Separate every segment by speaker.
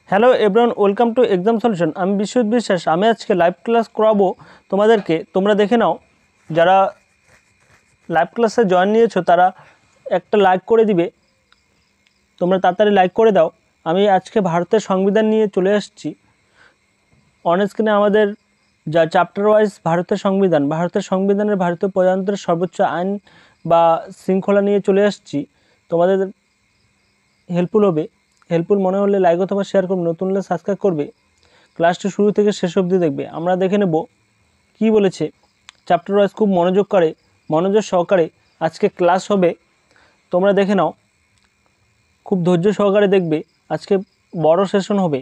Speaker 1: Hello everyone, welcome to exam solution. আমি বিশ্বজিৎ বিশ্বাস। আমি আজকে লাইভ ক্লাস করাবো তোমাদেরকে। তোমরা দেখে নাও, যারা লাইভ ক্লাসে জয়েন নিয়েছো তারা একটা লাইক করে দিবে। তোমরা তাড়াতাড়ি লাইক করে দাও। আমি আজকে ভারতের সংবিধান নিয়ে চলে আসছি। অন স্ক্রিনে আমাদের যা চ্যাপ্টার ওয়াইজ ভারতের সংবিধানের ভারতীয় প্রজাতন্ত্রের সর্বোচ্চ আইন বা শৃঙ্খলা নিয়ে চলে আসছি। তোমাদের হেল্পফুল মনে হলে লাইক অথবা শেয়ার করবে, নতুন হলে সাবস্ক্রাইব করবে। ক্লাসটি শুরু থেকে শেষ অবধি দেখবে। আমরা দেখে নেব কি বলেছে চ্যাপ্টার ওয়াইজ। খুব মনোযোগ সহকারে আজকে ক্লাস হবে। তোমরা দেখে নাও, খুব ধৈর্য সহকারে দেখবে। আজকে বড় সেশন হবে।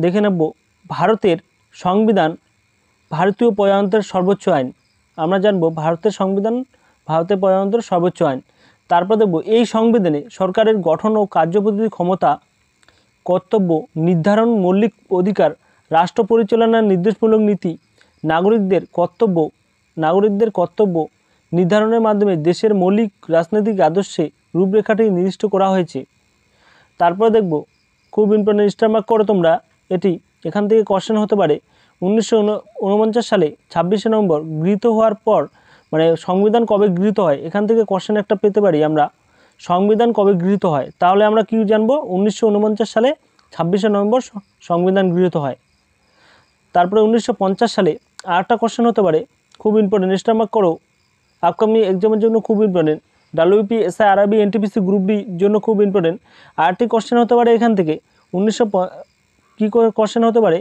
Speaker 1: দেখে নেব ভারতের সংবিধান ভারতীয় প্রজাতন্ত্রের সর্বোচ্চ আইন। আমরা জানব ভারতের সংবিধান ভারতের প্রজাতন্ত্রের সর্বোচ্চ আইন। তারপর দেখব এই সংবিধানে সরকারের গঠন ও কার্যপদ্ধতির ক্ষমতা, কর্তব্য নির্ধারণ, মৌলিক অধিকার, রাষ্ট্র পরিচালনার নির্দেশমূলক নীতি, নাগরিকদের কর্তব্য নির্ধারণের মাধ্যমে দেশের মৌলিক রাজনৈতিক আদর্শে রূপরেখাটি নির্দিষ্ট করা হয়েছে। তারপর দেখব খুব ইম্পর্টেন্ট, স্টার মার্ক করো তোমরা। এখান থেকে কোশ্চেন হতে পারে 1949 সালে 26শে নভেম্বর গৃহীত হওয়ার পর, মানে সংবিধান কবে গৃহীত হয়, এখান থেকে কোশ্চেন একটা পেতে পারি আমরা। সংবিধান কবে গৃহীত হয়, তাহলে আমরা কি জানবো? 1949 সালে 26শে নভেম্বর সংবিধান গৃহীত হয়। তারপরে 1950 সালে আরেকটা কোশ্চেন হতে পারে, খুব ইম্পর্টেন্ট, স্টার মার্ক করো। আপকামিং এক্সামের জন্য খুব important. WP, SI, RRB, NTPC, group D জন্য খুব ইম্পর্টেন্ট। আরেকটি কোশ্চেন হতে পারে এখান থেকে কী কোশ্চেন হতে পারে,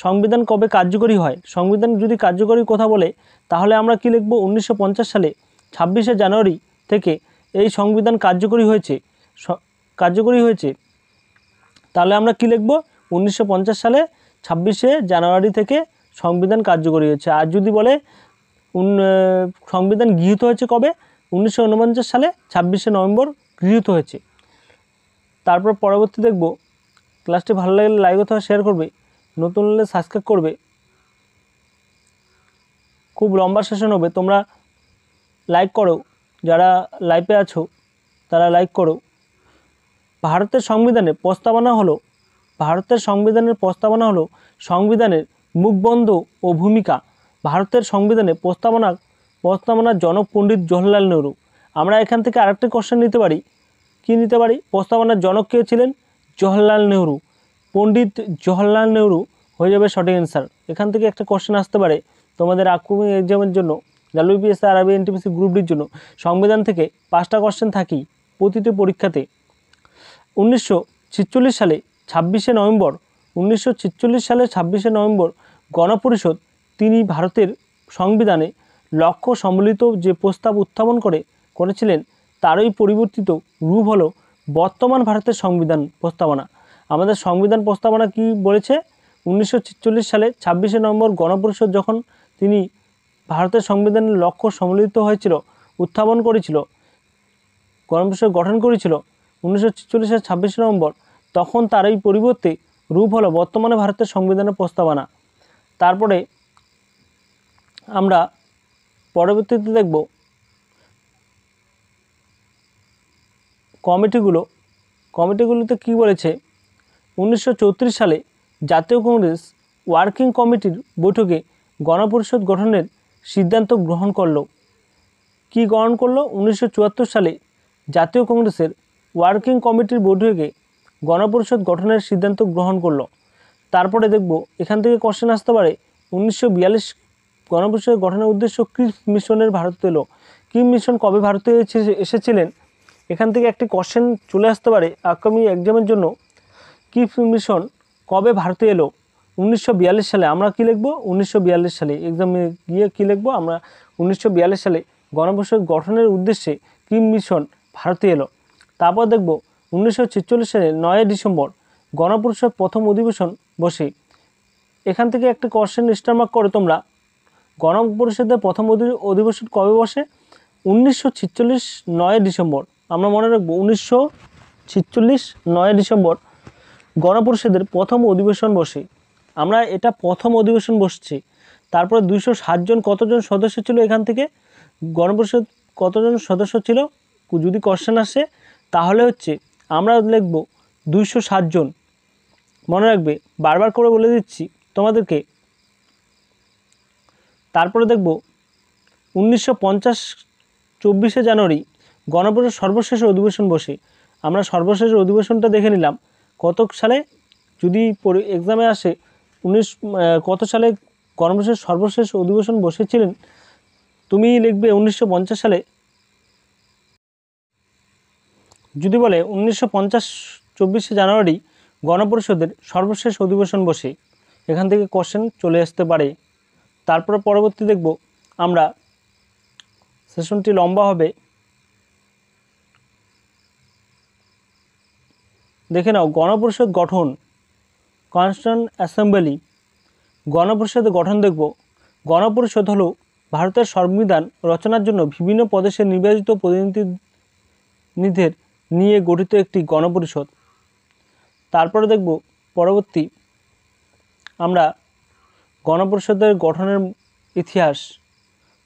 Speaker 1: সংবিধান কবে কার্যকরী হয়। সংবিধান যদি কার্যকরী কথা বলে তাহলে আমরা কি লিখব? 1950 সালে 26শে জানুয়ারি থেকে এই সংবিধান কার্যকরী হয়েছে। তাহলে আমরা কি লিখব? 1950 সালে 26শে জানুয়ারি থেকে সংবিধান কার্যকরী হয়েছে। আর যদি বলে সংবিধান গৃহীত হয়েছে কবে, 1949 সালে 26শে নভেম্বর গৃহীত হয়েছে। তারপর পরবর্তী দেখব। ক্লাসটি ভালো লাগলে লাইক অথবা শেয়ার করবে, নতুন হলে সাবস্ক্রাইব করবে। খুব লম্বা সেশন হবে, তোমরা লাইক করো। যারা লাইভে আছো তারা লাইক করো। ভারতের সংবিধানের প্রস্তাবনা হলো সংবিধানের মুখবন্ধ ও ভূমিকা। ভারতের সংবিধানে প্রস্তাবনার জনক পণ্ডিত জওহরলাল নেহরু। আমরা এখান থেকে আরেকটা কোশ্চেন নিতে পারি। কি নিতে পারি? প্রস্তাবনার জনক কে ছিলেন? জওহরলাল নেহরু। পণ্ডিত জওহরলাল নেহরু হয়ে যাবে সঠিক অ্যান্সার। এখান থেকে একটা কোশ্চেন আসতে পারে তোমাদের আপকামিং এক্সামের জন্য, ডাব্লিউবিএসসি, আরআরবি, এনটিপিসি, গ্রুপ ডির জন্য। সংবিধান থেকে 5টা কোশ্চেন থাকেই প্রতিটি পরীক্ষাতে। 1946 সালে 26শে নভেম্বর গণপরিষদ তিনি ভারতের সংবিধানে লক্ষ্য সম্বলিত যে প্রস্তাব উত্থাপন করেছিলেন তারই পরিবর্তিত রূপ হলো বর্তমান ভারতের সংবিধান প্রস্তাবনা। আমাদের সংবিধান প্রস্তাবনা কি বলেছে? 1946 সালে 26শে নভেম্বর গণপরিষদ যখন তিনি ভারতের সংবিধানের লক্ষ্য সম্মিলিত হয়েছিল, উত্থাপন করেছিল, গণপরিষদ গঠন করেছিল 1946 সালে 26শে নভেম্বর, তখন তার এই পরিবর্তে রূপ হলো বর্তমানে ভারতের সংবিধানের প্রস্তাবনা। তারপরে আমরা পরবর্তীতে দেখব কমিটিগুলোতে কি বলেছে। 1934 সালে জাতীয় কংগ্রেস ওয়ার্কিং কমিটির বৈঠকে গণপরিষদ গঠনের সিদ্ধান্ত গ্রহণ করলো। কি গ্রহণ করলো? 1974 সালে জাতীয় কংগ্রেসের ওয়ার্কিং কমিটির বৈঠকে গণপরিষদ গঠনের সিদ্ধান্ত গ্রহণ করলো। তারপরে দেখব এখান থেকে কোশ্চেন আসতে পারে 1942 গণপরিষদ গঠনের উদ্দেশ্য কি মিশনের ভারতে এলো। কি মিশন কবে ভারতে এসেছিলেন, এখান থেকে একটি কোশ্চেন চলে আসতে পারে আপকামিং এক্সামের জন্য। কি মিশন কবে ভারতে এলো? 1942 সালে। আমরা কি লিখব? 1942 সালে। এক্সামে গিয়ে কি লিখব আমরা? 1942 সালে গণপরিষদ গঠনের উদ্দেশ্যে কি মিশন ভারতে এলো। তারপর দেখব 1946 সালে 9 ডিসেম্বর গণপরিষদ প্রথম অধিবেশন বসে। এখান থেকে একটা কোশ্চেন স্টার মার্ক করো তোমরা। গণপরিষদের প্রথম অধিবেশন কবে বসে? 1946 9 ডিসেম্বর। আমরা মনে রাখবো 1946 9 ডিসেম্বর গণপরিষদের প্রথম অধিবেশন বসে। আমরা এটা প্রথম অধিবেশন বসছে। তারপরে 207 জন, কতজন সদস্য ছিল এখান থেকে? গণপরিষদ কতজন সদস্য ছিল যদি কোশ্চেন আসে তাহলে হচ্ছে আমরা লিখব 207 জন। মনে রাখবে, বারবার করে বলে দিচ্ছি তোমাদেরকে। তারপরে দেখব 1950 24শে জানুয়ারি গণপরিষদ সর্বশেষ অধিবেশন বসে। আমরা সর্বশেষ অধিবেশনটা দেখে নিলাম কত সালে, যদি এক্সামে আসে কত সালে গণপরিষদ সর্বশেষ অধিবেশন বসেছিলেন, তুমি লিখবে 1950 সালে। যদি বলে 1950 24শে জানুয়ারি গণপরিষদের সর্বশেষ অধিবেশন বসে, এখান থেকে কোশ্চেন চলে আসতে পারে। তারপর পরবর্তী দেখব আমরা, সেশনটি লম্বা হবে, দেখে নাও। গণপরিষদ গঠন, কনস্টিটিউশন অ্যাসেম্বলি। গণপরিষদের গঠন দেখব। গণপরিষদ হলো ভারতের সংবিধান রচনার জন্য বিভিন্ন প্রদেশের নির্বাচিত প্রতিনিধিদের নিয়ে গঠিত একটি গণপরিষদ। তারপরে দেখব পরবর্তী আমরা গণপরিষদের গঠনের ইতিহাস।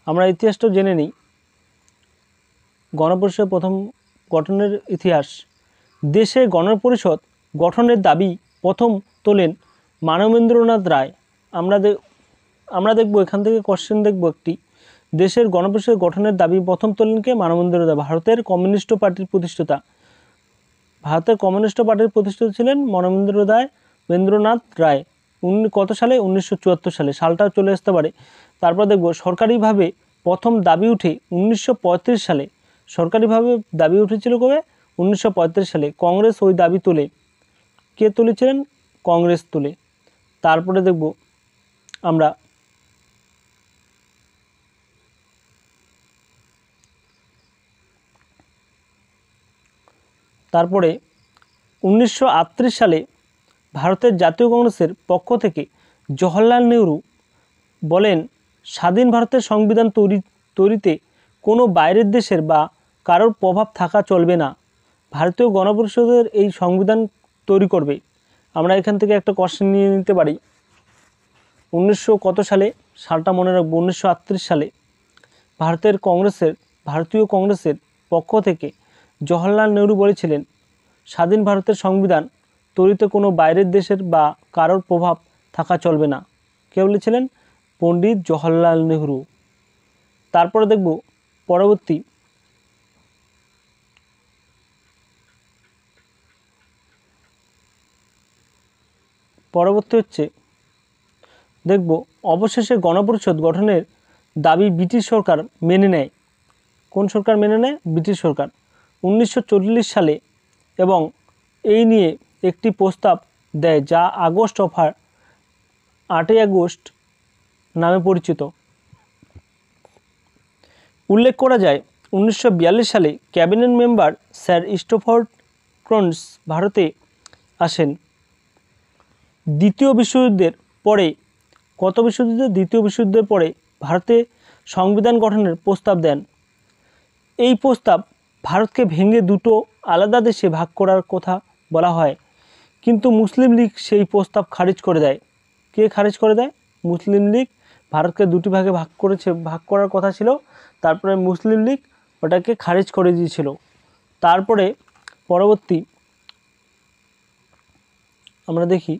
Speaker 1: আমরা ইতিহাসটা জেনে নিই। গণপরিষদ প্রথম গঠনের ইতিহাস। দেশে গণপরিষদ গঠনের দাবি প্রথম তোলেন মানবেন্দ্রনাথ রায়। আমরা দেখব এখান থেকে কোশ্চেন দেখব একটি। দেশের গণপরিষদ গঠনের দাবি প্রথম তোলেন কে? মানবেন্দ্রনাথ রায়, ভারতের কমিউনিস্ট পার্টির প্রতিষ্ঠাতা। ভারতের কমিউনিস্ট পার্টির প্রতিষ্ঠাতা ছিলেন মানবেন্দ্রনাথ রায়। কত সালে? 1974 সালে। সালটাও চলে আসতে পারে। তারপর দেখব সরকারিভাবে প্রথম দাবি উঠে 1935 সালে। সরকারিভাবে দাবি উঠেছিল কবে? 1935 সালে। কংগ্রেস ওই দাবি তোলে। কে তুলেছিলেন? কংগ্রেস তোলে। তারপরে দেখব আমরা তারপরে 1938 সালে ভারতের জাতীয় কংগ্রেসের পক্ষ থেকে জওহরলাল নেহরু বলেন, স্বাধীন ভারতের সংবিধান তৈরিতে কোনো বাইরের দেশের বা কারোর প্রভাব থাকা চলবে না। ভারতীয় গণপরিষদের এই সংবিধান তৈরি করবে। আমরা এখান থেকে একটা কোশ্চেন নিয়ে নিতে পারি। 1900 কত সালে? সালটা মনে রাখবো। 1938 সালে ভারতীয় কংগ্রেসের পক্ষ থেকে জওহরলাল নেহরু বলেছিলেন, স্বাধীন ভারতের সংবিধান তৈরিতে কোনো বাইরের দেশের বা কারোর প্রভাব থাকা চলবে না। কে বলেছিলেন? পণ্ডিত জওহরলাল নেহরু। তারপরে দেখব পরবর্তী হচ্ছে দেখব অবশেষে গণপরিষদ গঠনের দাবি ব্রিটিশ সরকার মেনে নেয়। কোন সরকার মেনে নেয়? ব্রিটিশ সরকার 1940 সালে, এবং এই নিয়ে একটি প্রস্তাব দেয় যা আগস্ট অফার 8ই আগস্ট নামে পরিচিত। উল্লেখ করা যায় 1942 সালে cabinet member sir Stafford Crohn's ভারতে আসেন। দ্বিতীয় বিশ্বযুদ্ধের পরে, কত বিশ্বযুদ্ধে? দ্বিতীয় বিশ্বযুদ্ধের পরে ভারতে সংবিধান গঠনের প্রস্তাব দেন। এই প্রস্তাব ভারতকে ভেঙে দুটো আলাদা দেশে ভাগ করার কথা বলা হয়, কিন্তু মুসলিম লীগ সেই প্রস্তাব খারিজ করে দেয়। কে খারিজ করে দেয়? মুসলিম লীগ। ভারতকে দুটি ভাগে ভাগ করার কথা ছিল, তারপরে মুসলিম লীগ ওটাকে খারিজ করে দিয়েছিল। তারপরে পরবর্তী আমরা দেখি,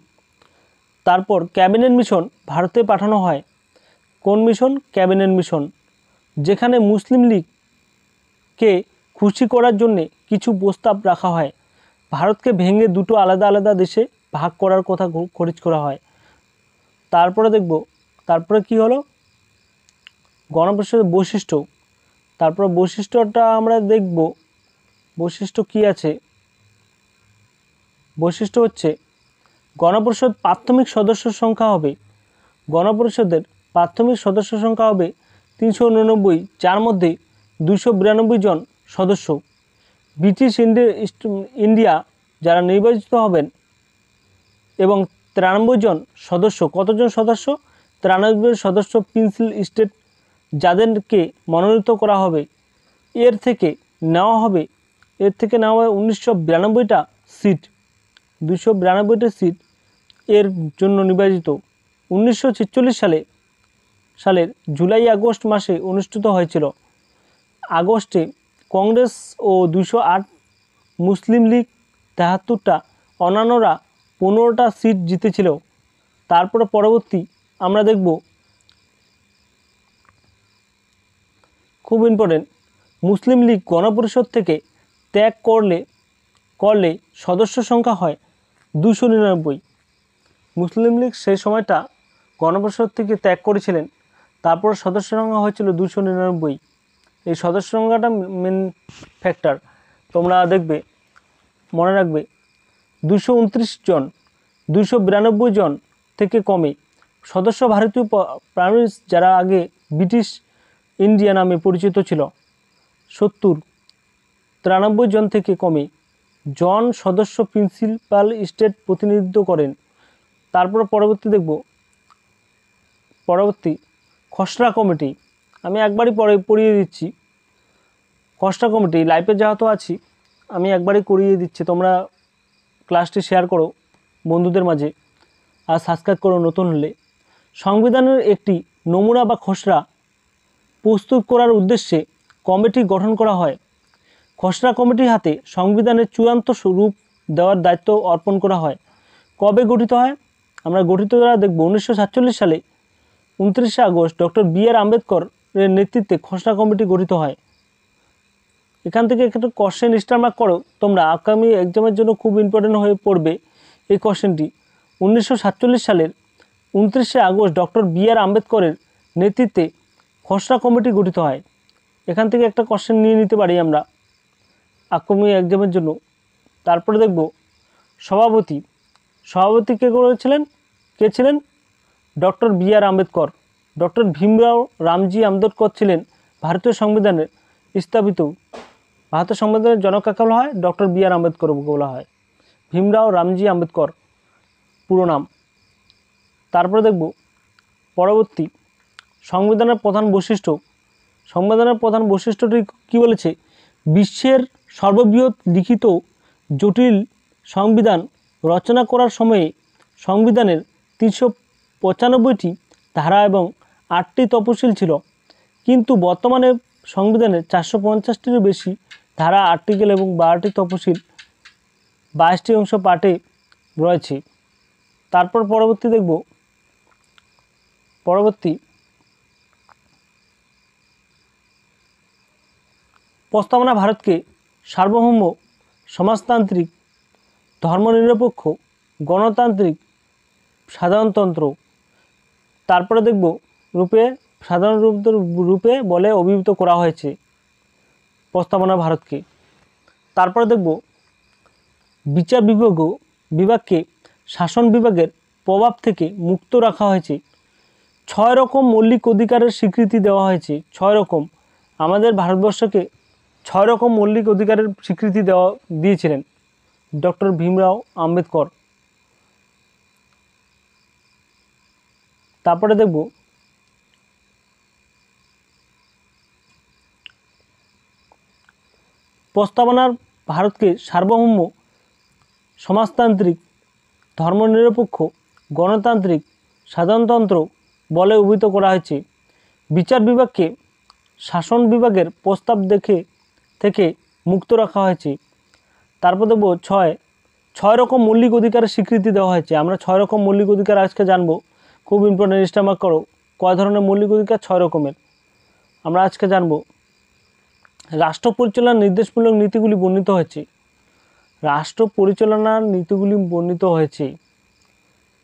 Speaker 1: তারপর ক্যাবিনেট মিশন ভারতে পাঠানো হয়। কোন মিশন? ক্যাবিনেট মিশন, যেখানে মুসলিম লীগকে খুশি করার জন্যে কিছু প্রস্তাব রাখা হয়। ভারতকে ভেঙে দুটো আলাদা আলাদা দেশে ভাগ করার কথা খারিজ করা হয়। তারপরে দেখব তারপরে কি হলো? গণপরিষদের বৈশিষ্ট্য। তারপর বৈশিষ্ট্যটা আমরা দেখব। বৈশিষ্ট্য কি আছে? বৈশিষ্ট্য হচ্ছে গণপরিষদ প্রাথমিক সদস্য সংখ্যা হবে, গণপরিষদের প্রাথমিক সদস্য সংখ্যা হবে 389, যার মধ্যে 292 জন সদস্য। ব্রিটিশ ইন্ডিয়া যারা নির্বাচিত হবেন এবং 93 জন সদস্য। কতজন সদস্য? 93 সদস্য প্রিন্সিপাল স্টেট যাদেরকে মনোনীত করা হবে। এর থেকে নেওয়া হবে 1992টা সিট, 292টা সিট এর জন্য নির্বাচিত। 1946 সালের জুলাই আগস্ট মাসে অনুষ্ঠিত হয়েছিল। আগস্টে কংগ্রেস ও 208, মুসলিম লীগ 73টা, অন্যান্যরা 15টা সিট জিতেছিল। তারপরে পরবর্তী আমরা দেখব খুব ইম্পর্টেন্ট, মুসলিম লীগ গণপরিষদ থেকে ত্যাগ করলে সদস্য সংখ্যা হয় 299। মুসলিম লীগ সেই সময়টা গণপরিষদ থেকে ত্যাগ করেছিলেন, তারপর সদস্য সংখ্যা হয়েছিল 299। এই সদস্য সংখ্যাটা মেন ফ্যাক্টর। তোমরা দেখবে মনে রাখবে 229 জন 292 জন থেকে কমে সদস্য ভারতীয় প্রাইম মিনিস্টার যারা আগে ব্রিটিশ ইন্ডিয়া নামে পরিচিত ছিল 93 জন থেকে কমে জন সদস্য প্রিন্সিপাল স্টেট প্রতিনিধিত্ব করেন। তারপর পরবর্তী দেখব খসড়া কমিটি। আমি একবারই পড়িয়ে দিচ্ছি। খসড়া কমিটি লাইভে যেহেতু আছি আমি একবারই করিয়ে দিচ্ছি, তোমরা ক্লাসটি শেয়ার করো বন্ধুদের মাঝে আর সাবস্ক্রাইব করো নতুন হলে। সংবিধানের একটি নমুনা বা খসড়া প্রস্তুত করার উদ্দেশ্যে কমিটি গঠন করা হয়। খসড়া কমিটির হাতে সংবিধানের চূড়ান্ত রূপ দেওয়ার দায়িত্ব অর্পণ করা হয়। কবে গঠিত হয়? আমরা গঠিত দ্বারা দেখব 1947 সালে 29শে আগস্ট ডক্টর বি.আর. আম্বেদকরের নেতৃত্বে খসড়া কমিটি গঠিত হয়। এখান থেকে একটু কোশ্চেন স্টার মার্ক করো তোমরা, আগামী এক্সামের জন্য খুব ইম্পর্টেন্ট হয়ে পড়বে এই কোশ্চেনটি। 1947 সালের 29শে আগস্ট ডক্টর বি.আর. আম্বেদকরের নেতৃত্বে খসড়া কমিটি গঠিত হয়। এখান থেকে একটা কোশ্চেন নিয়ে নিতে পারি আমরা আগামী এক্সামের জন্য। তারপরে দেখব সভাপতি কে ছিলেন? Doctor B R. Ambedkar. Doctor Bhimrao Ramji Ambedkar ছিলেন ভারতীয় সংবিধানের ভারতীয় সংবিধানের জনক কাকে বলা হয়? Doctor B R. আম্বেদকর বলা হয়। ভীমরাও রামজি আম্বেদকর পুরো নাম। তারপরে দেখব পরবর্তী সংবিধানের প্রধান বৈশিষ্ট্য। সংবিধানের প্রধান বৈশিষ্ট্যটি কী বলেছে? বিশ্বের সর্ববৃহৎ লিখিত জটিল সংবিধান রচনা করার সময়ে সংবিধানের 395টি ধারা এবং 8টি তফসিল ছিল, কিন্তু বর্তমানে সংবিধানের 450টিরও বেশি ধারা, আর্টিকেল এবং 12টি তফসিল 22টি অংশ পাঠে রয়েছে। তারপর পরবর্তী দেখব প্রস্তাবনা ভারতকে সার্বভৌম, সমাজতান্ত্রিক, ধর্মনিরপেক্ষ, গণতান্ত্রিক, সাধারণতন্ত্র তারপরে দেখব সাধারণ রূপে বলে অভিহিত করা হয়েছে প্রস্তাবনা ভারতকে। তারপরে দেখব বিচার বিভাগকে শাসন বিভাগের প্রভাব থেকে মুক্ত রাখা হয়েছে। 6 রকম মৌলিক অধিকারের স্বীকৃতি দেওয়া হয়েছে। 6 রকম, আমাদের ভারতবর্ষকে 6 রকম মৌলিক অধিকারের স্বীকৃতি দিয়েছিলেন ডক্টর ভীমরাও আম্বেদকর। তারপরে দেখব প্রস্তাবনার ভারতকে সার্বভৌম, সমাজতান্ত্রিক, ধর্মনিরপেক্ষ, গণতান্ত্রিক, সাধারণতন্ত্র বলে অভিহিত করা হয়েছে। বিচার বিভাগকে শাসন বিভাগের প্রস্তাব থেকে মুক্ত রাখা হয়েছে। তারপর দেখব 6 রকম মৌলিক অধিকারের স্বীকৃতি দেওয়া হয়েছে। আমরা 6 রকম মৌলিক অধিকার আজকে জানবো, খুব ইম্পর্টেন্ট, স্টার মার্ক করো। কয় ধরনের মৌলিক অধিকার? 6 রকমের আমরা আজকে জানবো। রাষ্ট্র পরিচালনার নির্দেশমূলক নীতিগুলি বর্ণিত হয়েছে। রাষ্ট্র পরিচালনার নীতিগুলি বর্ণিত হয়েছে।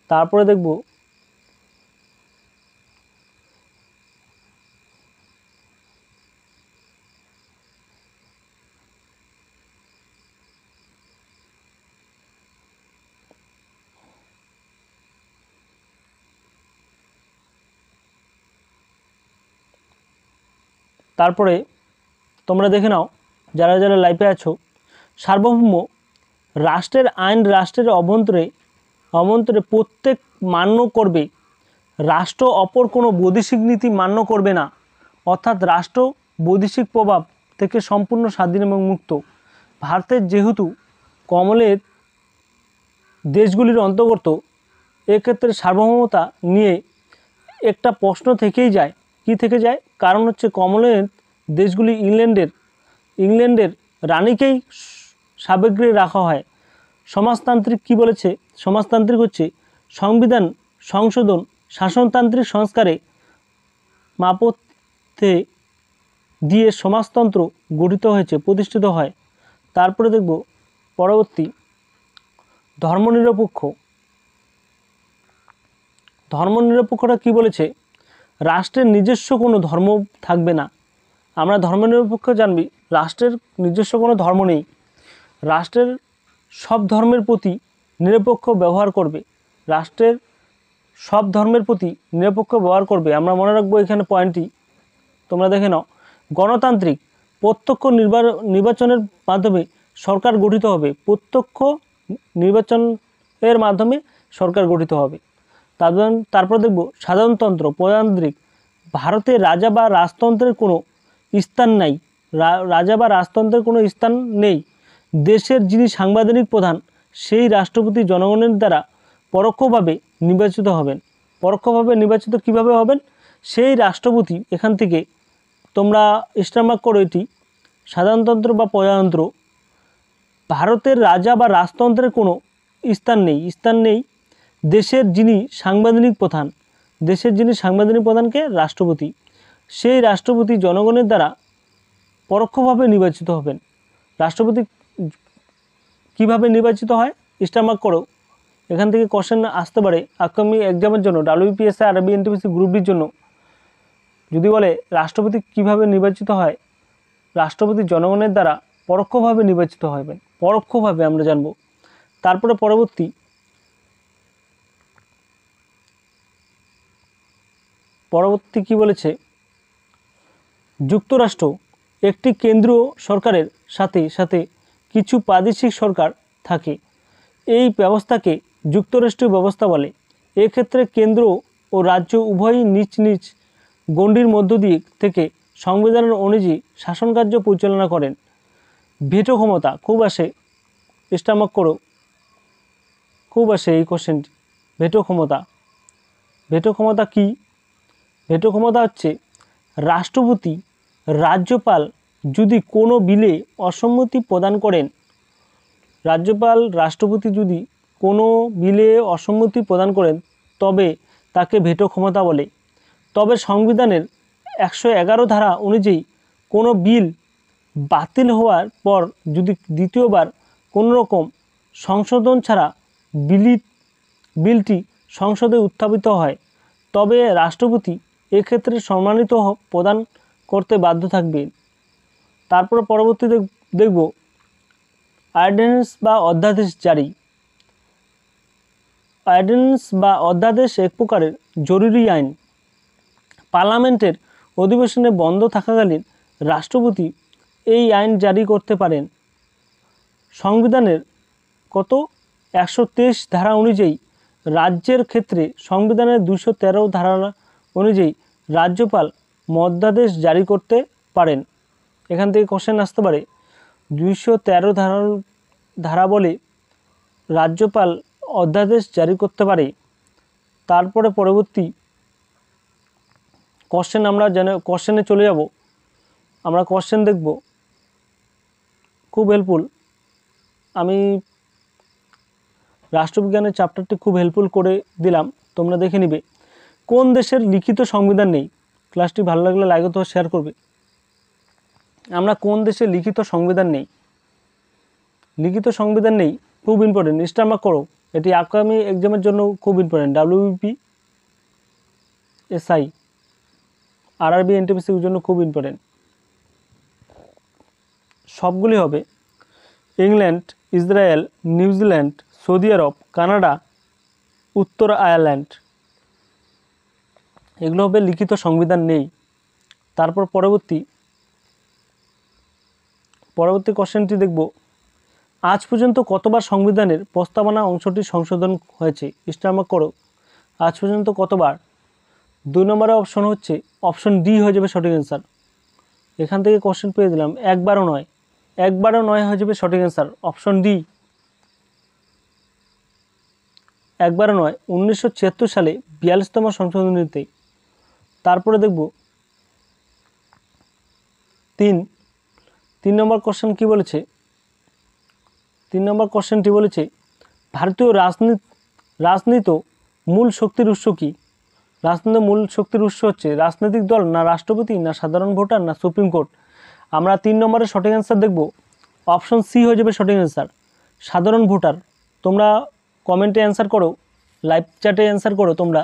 Speaker 1: তারপরে দেখব তারপরে তোমরা দেখে নাও যারা যারা লাইভে আছো, সার্বভৌম রাষ্ট্রের আইন রাষ্ট্রের অভ্যন্তরে প্রত্যেক মান্য করবে। রাষ্ট্র অপর কোনো বৈদেশিক নীতি মান্য করবে না, অর্থাৎ রাষ্ট্র বৈদেশিক প্রভাব থেকে সম্পূর্ণ স্বাধীন এবং মুক্ত। ভারতের যেহেতু কমনওয়েলথ দেশগুলির অন্তর্গত, এক্ষেত্রে সার্বভৌমতা নিয়ে একটা প্রশ্ন থেকেই যায়। কি থেকে যায়? কারণ হচ্ছে কমনওয়েলথ দেশগুলি ইংল্যান্ডের রানীকেই সাবেগ্রে রাখা হয়। সমাজতান্ত্রিক কি বলেছে? সমাজতান্ত্রিক হচ্ছে সংবিধান সংশোধন শাসনতান্ত্রিক সংস্কারে মাপথ্যে দিয়ে সমাজতন্ত্র গঠিত হয়েছে, প্রতিষ্ঠিত হয়। তারপরে দেখব পরবর্তী ধর্মনিরপেক্ষ। ধর্মনিরপেক্ষতা কি বলেছে? রাষ্ট্রের নিজস্ব কোনো ধর্ম থাকবে না। আমরা ধর্মনিরপেক্ষ জানবি, রাষ্ট্রের নিজস্ব কোনো ধর্ম নেই, রাষ্ট্রের সব ধর্মের প্রতি নিরপেক্ষ ব্যবহার করবে, রাষ্ট্রের সব ধর্মের প্রতি নিরপেক্ষ ব্যবহার করবে। আমরা মনে রাখবো এখানে পয়েন্টটি, তোমরা দেখে নাও। গণতান্ত্রিক, প্রত্যক্ষ নির্বাচনের মাধ্যমে সরকার গঠিত হবে, প্রত্যক্ষ নির্বাচনের মাধ্যমে সরকার গঠিত হবে। তারপর দেখব সাধারণতন্ত্র, প্রজাতান্ত্রিক, ভারতে রাজা বা রাজতন্ত্রের কোনো স্থান নাই, রাজা বা রাজতন্ত্রের কোনো স্থান নেই। দেশের যিনি সাংবিধানিক প্রধান সেই রাষ্ট্রপতি জনগণের দ্বারা পরোক্ষভাবে নির্বাচিত হবেন। পরোক্ষভাবে নির্বাচিত কিভাবে হবেন? সেই রাষ্ট্রপতি, এখান থেকে তোমরা স্টারমার্ক করো এটি, সাধারণতন্ত্র বা প্রজাতন্ত্র, ভারতের রাজা বা রাজতন্ত্রের কোনো স্থান নেই। দেশের যিনি সাংবিধানিক প্রধান, দেশের যিনি সাংবিধানিক প্রধানকে রাষ্ট্রপতি, সেই রাষ্ট্রপতি জনগণের দ্বারা পরোক্ষভাবে নির্বাচিত হবেন। রাষ্ট্রপতি কিভাবে নির্বাচিত হয়? স্টারমার্ক করো। এখান থেকে কোশ্চেন আসতে পারে আপকামিং এক্সামের জন্য, WPSC আরবি এনটিপিসি গ্রুপ ডির জন্য। যদি বলে রাষ্ট্রপতি কিভাবে নির্বাচিত হয়, রাষ্ট্রপতি জনগণের দ্বারা পরোক্ষভাবে নির্বাচিত হবেন, পরোক্ষভাবে আমরা জানব। তারপরে পরবর্তী কি বলেছে? যুক্তরাষ্ট্র একটি কেন্দ্রীয় সরকারের সাথে সাথে কিছু প্রাদেশিক সরকার থাকে, এই ব্যবস্থাকে যুক্তরাষ্ট্রীয় ব্যবস্থা বলে। এক্ষেত্রে কেন্দ্র ও রাজ্য উভয়ই নিজ নিজ গণ্ডির মধ্য দিয়ে থেকে সংবিধানের অনুযায়ী শাসনকার্য পরিচালনা করেন। ভেটো ক্ষমতা খুব আসে, স্টারমার্ক করো, খুব আসে এই কোশ্চেনটি। ভেটো ক্ষমতা, ভেটো ক্ষমতা কি? ভেটো ক্ষমতা হচ্ছে রাষ্ট্রপতি রাজ্যপাল যদি কোনো বিলে অসম্মতি প্রদান করেন, রাষ্ট্রপতি যদি কোনো বিলে অসম্মতি প্রদান করেন তবে তাকে ভেটো ক্ষমতা বলে। তবে সংবিধানের 111 ধারা অনুযায়ী কোনো বিল বাতিল হওয়ার পর যদি দ্বিতীয়বার কোনো রকম সংশোধন ছাড়া বিলটি সংসদে উত্থাপিত হয় তবে রাষ্ট্রপতি এক্ষেত্রে সম্মানিত প্রদান করতে বাধ্য থাকবেন। তারপর পরবর্তীতে দেখব অর্ডিন্যান্স বা অধ্যাদেশ জারি। অর্ডিন্যান্স বা অধ্যাদেশ এক প্রকারের জরুরি আইন। পার্লামেন্টের অধিবেশনে বন্ধ থাকাকালীন রাষ্ট্রপতি এই আইন জারি করতে পারেন। সংবিধানের 123 ধারা অনুযায়ী রাজ্যের ক্ষেত্রে সংবিধানের 213 ধারা অনুযায়ী রাজ্যপাল অধ্যাদেশ জারি করতে পারেন। এখান থেকে কোশ্চেন আসতে পারে 213 ধারা বলে রাজ্যপাল অধ্যাদেশ জারি করতে পারে। তারপরে পরবর্তী কোশ্চেন আমরা কোশ্চেনে চলে যাব। আমরা কোশ্চেন দেখব, খুব হেল্পফুল। আমি রাষ্ট্রবিজ্ঞানের চ্যাপ্টারটি খুব হেল্পফুল করে দিলাম, তোমরা দেখে নিবে। কোন দেশের লিখিত সংবিধান নেই? ক্লাসটি ভালো লাগলে লাইক অথবা শেয়ার করবে। আমরা কোন দেশের লিখিত সংবিধান নেই? লিখিত সংবিধান নেই, খুব ইম্পর্টেন্ট, স্টারমার্ক করো। এটি আগামী এক্সামের জন্য খুব ইম্পর্টেন্ট, WPSI RRB এনটিপিসির জন্য খুব ইম্পর্টেন্ট। সবগুলি হবে ইংল্যান্ড, ইসরায়েল, নিউজিল্যান্ড, সৌদি আরব, কানাডা, উত্তর আয়ারল্যান্ড, এগুলো হবে লিখিত সংবিধান নেই। তারপর পরবর্তী কোশ্চেনটি দেখব, আজ পর্যন্ত কতবার সংবিধানের প্রস্তাবনা অংশটি সংশোধন হয়েছে? স্টারমার্ক করো। আজ পর্যন্ত কতবার? 2 নম্বরে অপশন হচ্ছে অপশন ডি হয়ে যাবে সঠিক অ্যান্সার। এখান থেকে কোশ্চেন পেয়ে দিলাম, একবারও নয় হয়ে যাবে সঠিক অ্যান্সার, অপশন ডি। একবারও নয়, 1976 সালে 42তম সংশোধনীতে। তারপরে দেখব 3 নম্বর কোশ্চেন কি বলেছে? 3 নম্বর কোশ্চেনটি বলেছে ভারতীয় রাজনীতি মূল শক্তির উৎস কী? রাজনীতির মূল শক্তির উৎস হচ্ছে রাজনৈতিক দল, না রাষ্ট্রপতি, না সাধারণ ভোটার, না সুপ্রিম কোর্ট। আমরা 3 নম্বরের সঠিক অ্যান্সার দেখব। অপশন সি হয়ে যাবে সঠিক অ্যান্সার, সাধারণ ভোটার। তোমরা কমেন্টে অ্যান্সার করো, লাইভ চ্যাটে অ্যান্সার করো তোমরা,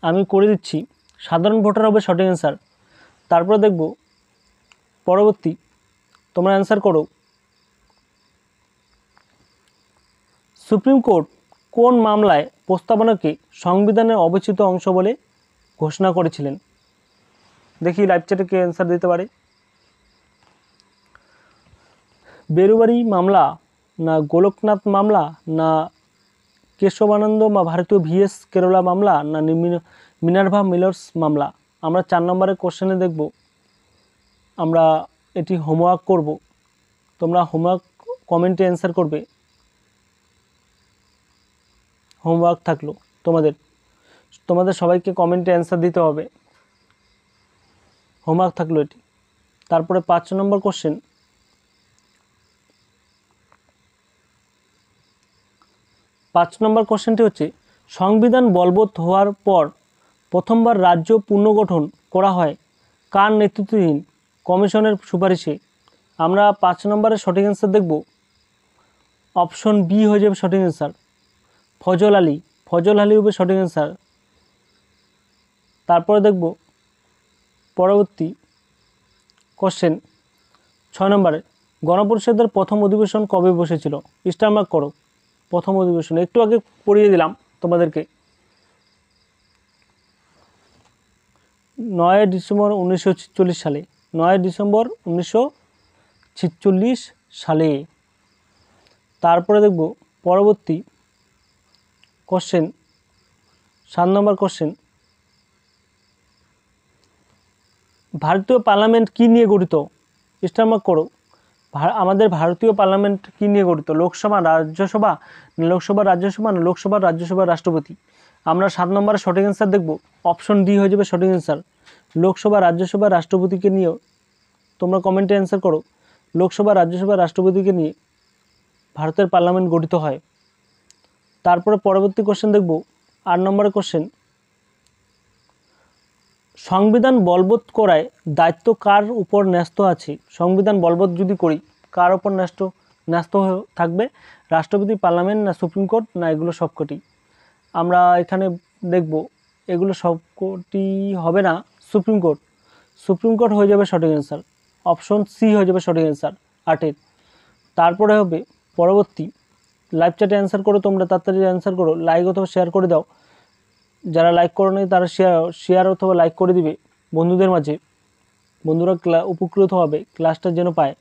Speaker 1: আমি করে দিচ্ছি। সাধারণ ভোটার হবে সঠিক অ্যান্সার। তারপরে দেখব পরবর্তী, তোমরা অ্যান্সার করো। সুপ্রিম কোর্ট কোন মামলায় প্রস্তাবনাকে সংবিধানের অবিচ্ছেদ্য অংশ বলে ঘোষণা করেছিলেন? দেখি লাইভ চ্যাটে কে অ্যান্সার দিতে পারে। বেরুবারি মামলা, না গোলকনাথ মামলা, না কেশবানন্দ বা ভারতীয় ভিএস কেরলা মামলা, না মিনার্ভা মিলার্স মামলা? আমরা 4 নম্বরের কোশ্চেনে দেখব। আমরা এটি হোমওয়ার্ক করব, তোমরা হোমওয়ার্ক কমেন্টে অ্যান্সার করবে। হোমওয়ার্ক থাকলো তোমাদের সবাইকে কমেন্টে অ্যান্সার দিতে হবে, হোমওয়ার্ক থাকলো এটি। তারপরে 5 নম্বর কোশ্চেন, 5 নম্বর কোশ্চেনটি হচ্ছে সংবিধান বলবৎ হওয়ার পর প্রথমবার রাজ্য পুনর্গঠন করা হয় কার নেতৃত্বাধীন কমিশনের সুপারিশে? আমরা 5 নম্বরের সঠিক অ্যান্সার দেখব। অপশন বি হয়ে যাবে সঠিক অ্যান্সার, ফজল আলী হবে সঠিক অ্যান্সার। তারপরে দেখব পরবর্তী কোশ্চেন 6 নম্বরে, গণপরিষদের প্রথম অধিবেশন কবে বসেছিল? স্টার মার্ক করো। প্রথম অধিবেশন একটু আগে পড়িয়ে দিলাম তোমাদেরকে, 9 ডিসেম্বর 1946 সালে। 9 ডিসেম্বর 1946 সালে। তারপরে দেখব পরবর্তী কোশ্চেন 7 নম্বর কোশ্চেন, ভারতীয় পার্লামেন্ট কী নিয়ে গঠিত? স্টার মার্ক করো। আমাদের ভারতীয় পার্লামেন্ট কী নিয়ে গঠিত? লোকসভা, রাজ্যসভা, না লোকসভা রাষ্ট্রপতি? আমরা 7 নম্বরের সঠিক অ্যান্সার দেখব। অপশন ডি হয়ে যাবে সঠিক অ্যান্সার, লোকসভা, রাষ্ট্রপতিকে নিয়ে। তোমরা কমেন্টে অ্যান্সার করো, লোকসভা, রাষ্ট্রপতিকে নিয়ে ভারতের পার্লামেন্ট গঠিত হয়। তারপরে পরবর্তী কোশ্চেন দেখব 8 নম্বরের কোশ্চেন, সংবিধান বলবৎ করায় দায়িত্ব কার উপর ন্যস্ত আছে? সংবিধান বলবৎ যদি করি কার উপর ন্যস্ত থাকবে? রাষ্ট্রপতি, পার্লামেন্ট, না সুপ্রিম কোর্ট, না এগুলো সবকটি? আমরা এখানে দেখব এগুলো সবকটি হবে না, সুপ্রিম কোর্ট হয়ে যাবে সঠিক অ্যান্সার। অপশন সি হয়ে যাবে সঠিক অ্যান্সার 8-এর। তারপরে হবে পরবর্তী, লাইভ চ্যাটে অ্যান্সার করো তোমরা, তাড়াতাড়ি অ্যান্সার করো, লাইক অথবা শেয়ার করে দাও। যারা লাইক করো নি তারা শেয়ার অথবা লাইক করে দিবে বন্ধুদের মাঝে, বন্ধুরা উপকৃত হবে, ক্লাসটা যেন পায়।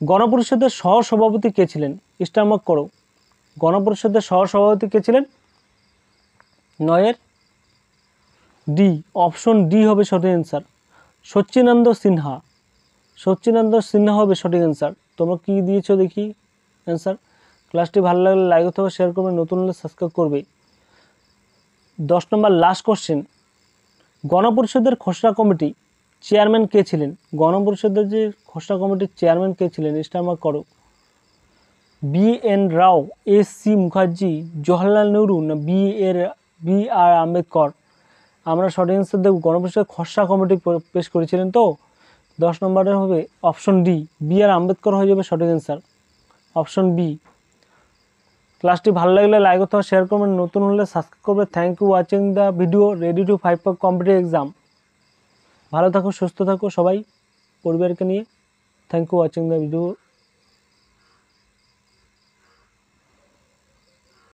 Speaker 1: গণপরিষদের সহসভাপতি কে ছিলেন? স্টার মার্ক করো। গণপরিষদের সহসভাপতি কে ছিলেন? 9-এর ডি, অপশন ডি হবে সঠিক অ্যান্সার, সচ্চিদানন্দ সিনহা হবে সঠিক অ্যান্সার। তোমরা কি দিয়েছো দেখি অ্যান্সার। ক্লাসটি ভালো লাগলে লাইক অথবা শেয়ার করবে, নতুন হলে সাবস্ক্রাইব করবে। 10 নম্বর লাস্ট কোশ্চেন, গণপরিষদের খসড়া কমিটি চেয়ারম্যান কে ছিলেন? গণপরিষদের যে খসড়া কমিটির চেয়ারম্যান কে ছিলেন? স্টার মার্ক করো। বি.এন. রাও, এস.সি. মুখার্জি, জওহরলাল নেহরু, না বি.আর. আম্বেদকর? আমরা সঠিক অ্যান্সার দেব। গণপরিষদের খসড়া কমিটি পেশ করেছিলেন তো 10 নম্বরে হবে অপশন ডি, বি.আর. আম্বেদকর হয়ে যাবে সঠিক অ্যান্সার, অপশন বি। ক্লাসটি ভালো লাগলে লাইক অথবা শেয়ার করবেন, নতুন হলে সাবস্ক্রাইব করবে। Thank you watching the video ready to fight for competitive exam. ভালো থাকো, সুস্থ থাকো সবাই পরিবারকে নিয়ে। Thank you watching the video.